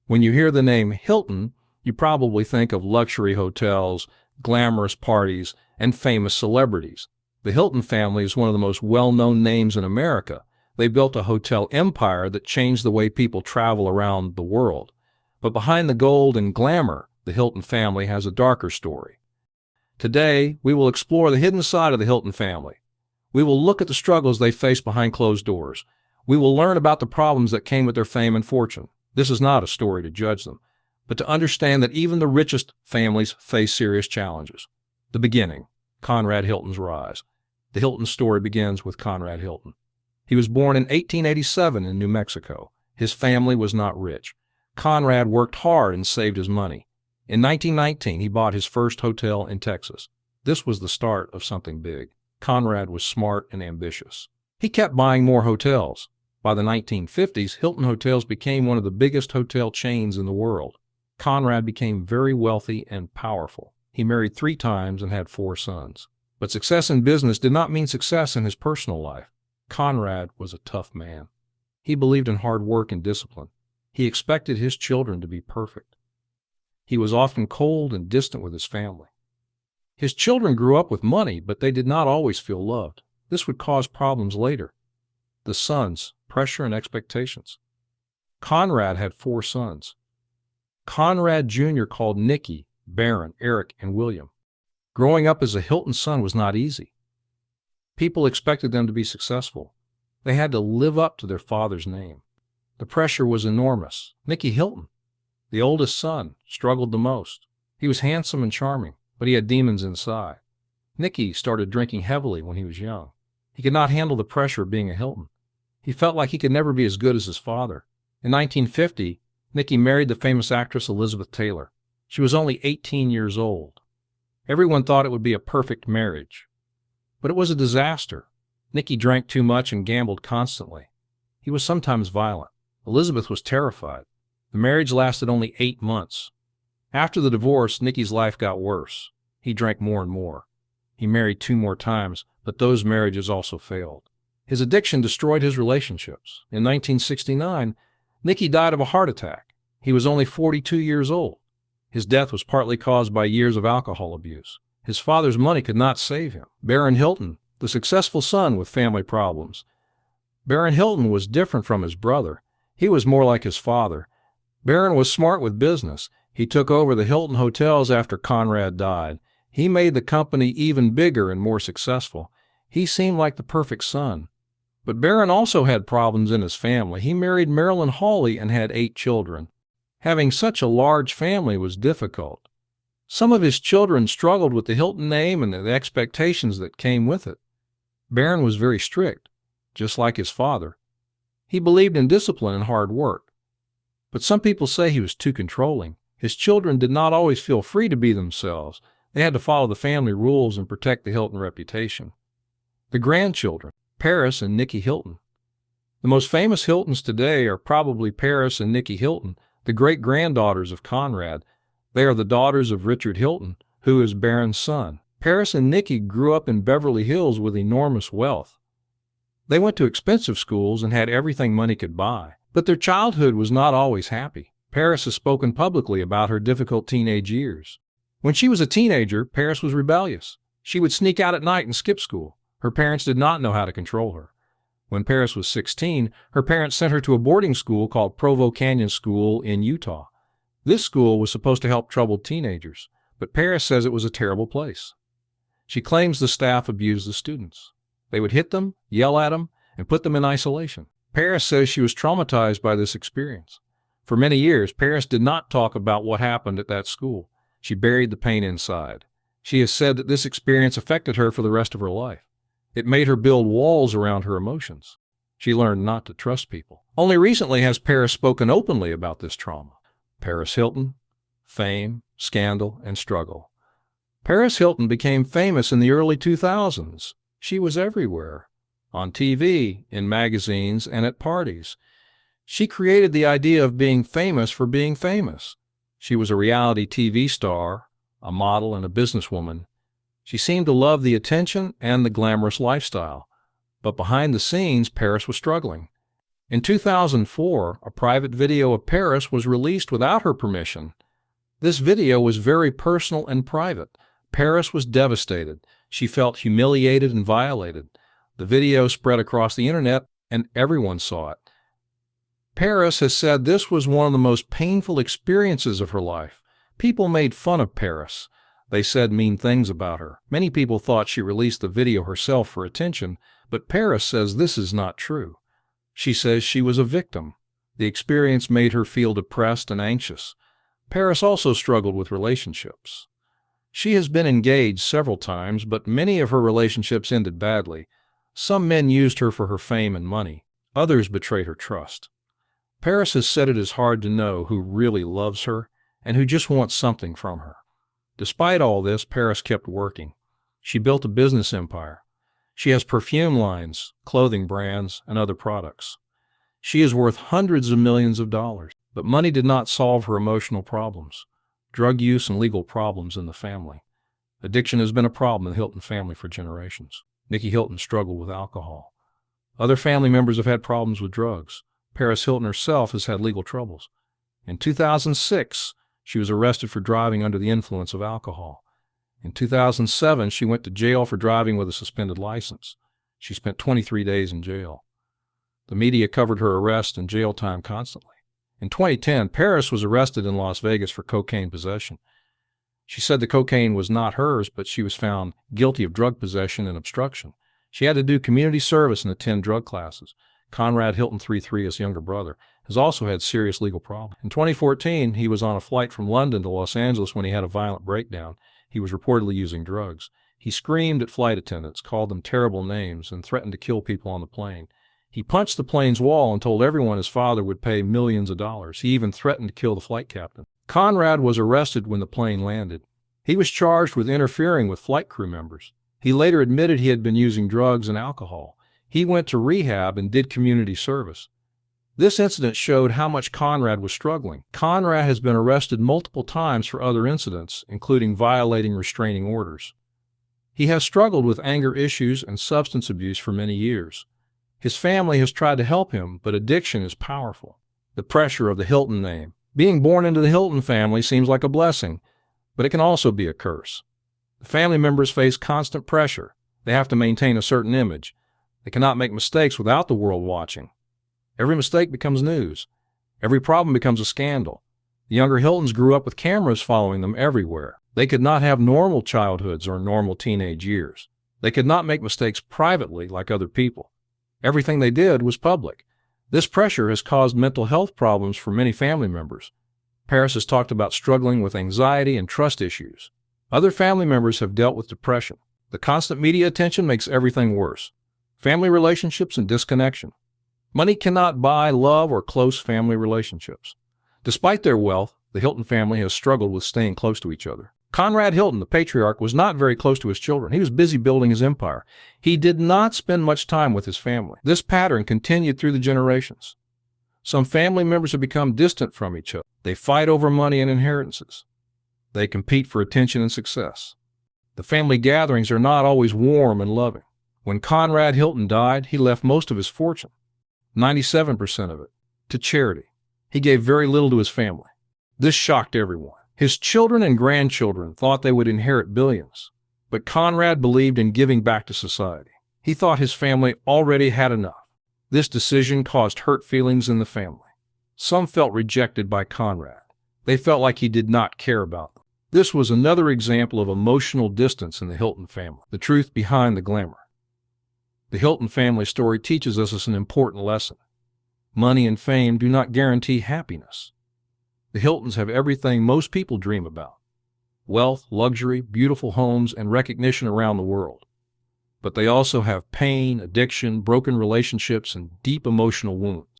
When you hear the name Hilton, you probably think of luxury hotels, glamorous parties, and famous celebrities. The Hilton family is one of the most well-known names in America. They built a hotel empire that changed the way people travel around the world. But behind the gold and glamour, the Hilton family has a darker story. Today, we will explore the hidden side of the Hilton family. We will look at the struggles they face behind closed doors. We will learn about the problems that came with their fame and fortune. This is not a story to judge them, but to understand that even the richest families face serious challenges. The beginning, Conrad Hilton's rise. The Hilton story begins with Conrad Hilton. He was born in 1887 in New Mexico. His family was not rich. Conrad worked hard and saved his money. In 1919, he bought his first hotel in Texas. This was the start of something big. Conrad was smart and ambitious. He kept buying more hotels. By the 1950s, Hilton Hotels became one of the biggest hotel chains in the world. Conrad became very wealthy and powerful. He married 3 times and had 4 sons. But success in business did not mean success in his personal life. Conrad was a tough man. He believed in hard work and discipline. He expected his children to be perfect. He was often cold and distant with his family. His children grew up with money, but they did not always feel loved. This would cause problems later. The sons, pressure and expectations. Conrad had 4 sons. Conrad Jr. called Nicky, Baron, Eric, and William. Growing up as a Hilton son was not easy. People expected them to be successful. They had to live up to their father's name. The pressure was enormous. Nicky Hilton, the oldest son, struggled the most. He was handsome and charming, but he had demons inside. Nicky started drinking heavily when he was young. He could not handle the pressure of being a Hilton. He felt like he could never be as good as his father. In 1950, Nicky married the famous actress Elizabeth Taylor. She was only 18 years old. Everyone thought it would be a perfect marriage. But it was a disaster. Nicky drank too much and gambled constantly. He was sometimes violent. Elizabeth was terrified. The marriage lasted only 8 months. After the divorce, Nicky's life got worse. He drank more and more. He married 2 more times, but those marriages also failed. His addiction destroyed his relationships. In 1969, Nicky died of a heart attack. He was only 42 years old. His death was partly caused by years of alcohol abuse. His father's money could not save him. Baron Hilton, the successful son with family problems. Baron Hilton was different from his brother. He was more like his father. Baron was smart with business. He took over the Hilton Hotels after Conrad died. He made the company even bigger and more successful. He seemed like the perfect son. But Baron also had problems in his family. He married Marilyn Hawley and had 8 children. Having such a large family was difficult. Some of his children struggled with the Hilton name and the expectations that came with it. Baron was very strict, just like his father. He believed in discipline and hard work. But some people say he was too controlling. His children did not always feel free to be themselves. They had to follow the family rules and protect the Hilton reputation. The grandchildren, Paris and Nicky Hilton. The most famous Hiltons today are probably Paris and Nicky Hilton, the great-granddaughters of Conrad. They are the daughters of Richard Hilton, who is Baron's son. Paris and Nicky grew up in Beverly Hills with enormous wealth. They went to expensive schools and had everything money could buy. But their childhood was not always happy. Paris has spoken publicly about her difficult teenage years. When she was a teenager, Paris was rebellious. She would sneak out at night and skip school. Her parents did not know how to control her. When Paris was 16, her parents sent her to a boarding school called Provo Canyon School in Utah. This school was supposed to help troubled teenagers, but Paris says it was a terrible place. She claims the staff abused the students. They would hit them, yell at them, and put them in isolation. Paris says she was traumatized by this experience. For many years, Paris did not talk about what happened at that school. She buried the pain inside. She has said that this experience affected her for the rest of her life. It made her build walls around her emotions. She learned not to trust people. Only recently has Paris spoken openly about this trauma. Paris Hilton, fame, scandal, and struggle. Paris Hilton became famous in the early 2000s. She was everywhere. On TV, in magazines, and at parties. She created the idea of being famous for being famous. She was a reality TV star, a model, and a businesswoman. She seemed to love the attention and the glamorous lifestyle. But behind the scenes, Paris was struggling. In 2004, a private video of Paris was released without her permission. This video was very personal and private. Paris was devastated. She felt humiliated and violated. The video spread across the internet, and everyone saw it. Paris has said this was one of the most painful experiences of her life. People made fun of Paris. They said mean things about her. Many people thought she released the video herself for attention, but Paris says this is not true. She says she was a victim. The experience made her feel depressed and anxious. Paris also struggled with relationships. She has been engaged several times, but many of her relationships ended badly. Some men used her for her fame and money. Others betrayed her trust. Paris has said it is hard to know who really loves her and who just wants something from her. Despite all this, Paris kept working. She built a business empire. She has perfume lines, clothing brands, and other products. She is worth hundreds of millions of dollars, but money did not solve her emotional problems, drug use and legal problems in the family. Addiction has been a problem in the Hilton family for generations. Nikki Hilton struggled with alcohol. Other family members have had problems with drugs. Paris Hilton herself has had legal troubles. In 2006, she was arrested for driving under the influence of alcohol. In 2007, she went to jail for driving with a suspended license. She spent 23 days in jail. The media covered her arrest and jail time constantly. In 2010, Paris was arrested in Las Vegas for cocaine possession. She said the cocaine was not hers, but she was found guilty of drug possession and obstruction. She had to do community service and attend drug classes. Conrad Hilton, 3'3", his younger brother, has also had serious legal problems. In 2014, he was on a flight from London to Los Angeles when he had a violent breakdown. He was reportedly using drugs. He screamed at flight attendants, called them terrible names, and threatened to kill people on the plane. He punched the plane's wall and told everyone his father would pay millions of dollars. He even threatened to kill the flight captain. Conrad was arrested when the plane landed. He was charged with interfering with flight crew members. He later admitted he had been using drugs and alcohol. He went to rehab and did community service. This incident showed how much Conrad was struggling. Conrad has been arrested multiple times for other incidents, including violating restraining orders. He has struggled with anger issues and substance abuse for many years. His family has tried to help him, but addiction is powerful. The pressure of the Hilton name. Being born into the Hilton family seems like a blessing, but it can also be a curse. The family members face constant pressure. They have to maintain a certain image. They cannot make mistakes without the world watching. Every mistake becomes news. Every problem becomes a scandal. The younger Hiltons grew up with cameras following them everywhere. They could not have normal childhoods or normal teenage years. They could not make mistakes privately like other people. Everything they did was public. This pressure has caused mental health problems for many family members. Paris has talked about struggling with anxiety and trust issues. Other family members have dealt with depression. The constant media attention makes everything worse. Family relationships and disconnection. Money cannot buy love or close family relationships. Despite their wealth, the Hilton family has struggled with staying close to each other. Conrad Hilton, the patriarch, was not very close to his children. He was busy building his empire. He did not spend much time with his family. This pattern continued through the generations. Some family members have become distant from each other. They fight over money and inheritances. They compete for attention and success. The family gatherings are not always warm and loving. When Conrad Hilton died, he left most of his fortune, 97% of it, to charity. He gave very little to his family. This shocked everyone. His children and grandchildren thought they would inherit billions, but Conrad believed in giving back to society. He thought his family already had enough. This decision caused hurt feelings in the family. Some felt rejected by Conrad. They felt like he did not care about them. This was another example of emotional distance in the Hilton family, the truth behind the glamour. The Hilton family story teaches us an important lesson. Money and fame do not guarantee happiness. The Hiltons have everything most people dream about: wealth, luxury, beautiful homes, and recognition around the world. But they also have pain, addiction, broken relationships, and deep emotional wounds.